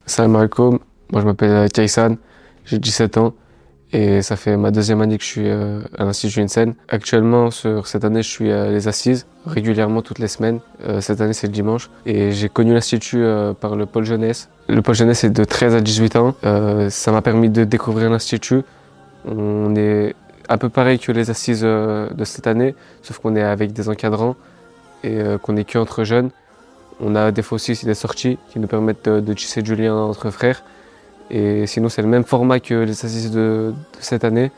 Salam alaikum, moi je m'appelle Kaysan, j'ai 17 ans et ça fait ma deuxième année que je suis à l'Institut Insen. Actuellement, sur cette année, je suis à les Assises, régulièrement toutes les semaines. Cette année, c'est le dimanche. Et j'ai connu l'Institut par le pôle jeunesse. Le pôle jeunesse est de 13 à 18 ans. Ça m'a permis de découvrir l'Institut. On est un peu pareil que les Assises de cette année, sauf qu'on est avec des encadrants et qu'on est que entre jeunes. On a des fois aussi des sorties qui nous permettent de tisser du lien entre frères. Et sinon, c'est le même format que les assises de cette année.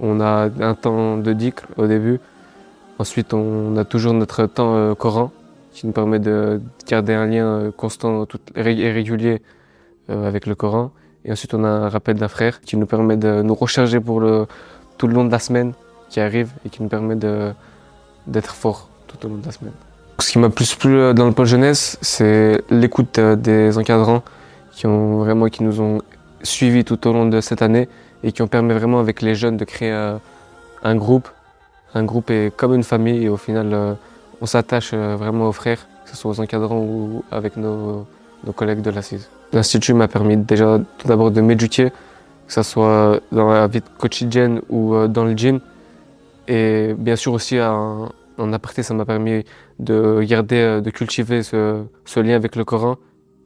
On a un temps de dhikr au début. Ensuite, on a toujours notre temps Coran qui nous permet de garder un lien constant et régulier avec le Coran. Et ensuite, on a un rappel d'un frère qui nous permet de nous recharger pour tout le long de la semaine qui arrive et qui nous permet d'être forts tout au long de la semaine. Ce qui m'a plus plu dans le pôle jeunesse, c'est l'écoute des encadrants qui nous ont suivis tout au long de cette année et qui ont permis vraiment avec les jeunes de créer un groupe. Un groupe est comme une famille et au final, on s'attache vraiment aux frères, que ce soit aux encadrants ou avec nos collègues de l'Assise. L'Institut m'a permis déjà tout d'abord de m'éduquer, que ce soit dans la vie quotidienne ou dans le gym. Et bien sûr aussi en aparté, ça m'a permis de garder, de cultiver ce lien avec le Coran.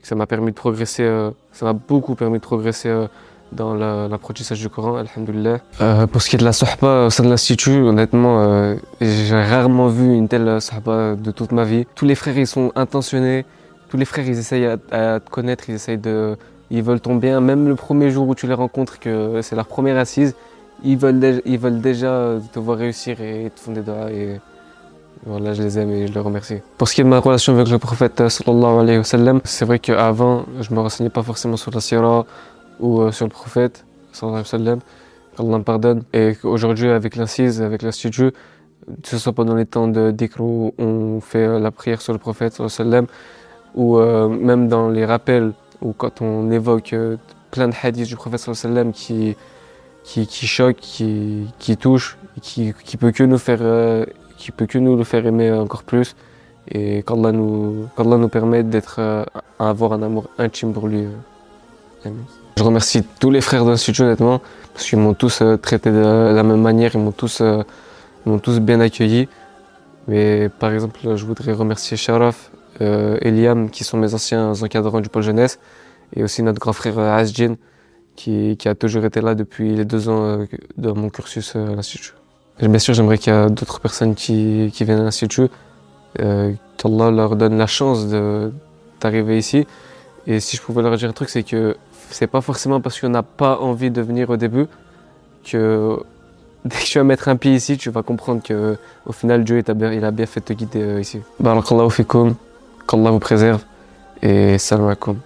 Ça m'a permis de progresser, ça m'a beaucoup permis de progresser dans l'apprentissage du Coran, alhamdoulilah. Pour ce qui est de la sohba au sein de l'Institut, honnêtement, j'ai rarement vu une telle sohba de toute ma vie. Tous les frères, ils sont intentionnés. Tous les frères, ils essayent à te connaître, ils veulent ton bien. Même le premier jour où tu les rencontres, que c'est leur première assise, ils veulent déjà te voir réussir et te font des doigts. Et voilà, je les aime et je les remercie. Pour ce qui est de ma relation avec le prophète sallallahu alayhi wa sallam, c'est vrai qu'avant, je me renseignais pas forcément sur la sira ou sur le prophète sallallahu alayhi wa sallam, qu'Allah me pardonne. Et qu'aujourd'hui, avec l'Incise, avec l'Institut, que ce soit pendant les temps de dhikr où on fait la prière sur le prophète sallallahu alayhi wa sallam, ou même dans les rappels, ou quand on évoque plein de hadiths du prophète sallallahu alayhi wa sallam qui choquent, qui touchent, qui peut que nous faire qui peut que nous le faire aimer encore plus et qu'Allah nous permette à avoir un amour intime pour lui. Je remercie tous les frères de l'Institut honnêtement parce qu'ils m'ont tous traité de la même manière, ils m'ont tous bien accueilli. Mais par exemple, je voudrais remercier Sharaf et Liam qui sont mes anciens encadrants du pôle jeunesse et aussi notre grand frère Asjin qui a toujours été là depuis les 2 ans de mon cursus à l'Institut. Bien sûr, j'aimerais qu'il y ait d'autres personnes qui viennent à l'Institut, qu'Allah leur donne la chance d'arriver ici. Et si je pouvais leur dire un truc, c'est que c'est pas forcément parce qu'on n'a pas envie de venir au début que dès que tu vas mettre un pied ici, tu vas comprendre qu'au final, Dieu il a bien fait de te guider ici. Barakallahu fikoum, qu'Allah vous préserve et salam alaikum.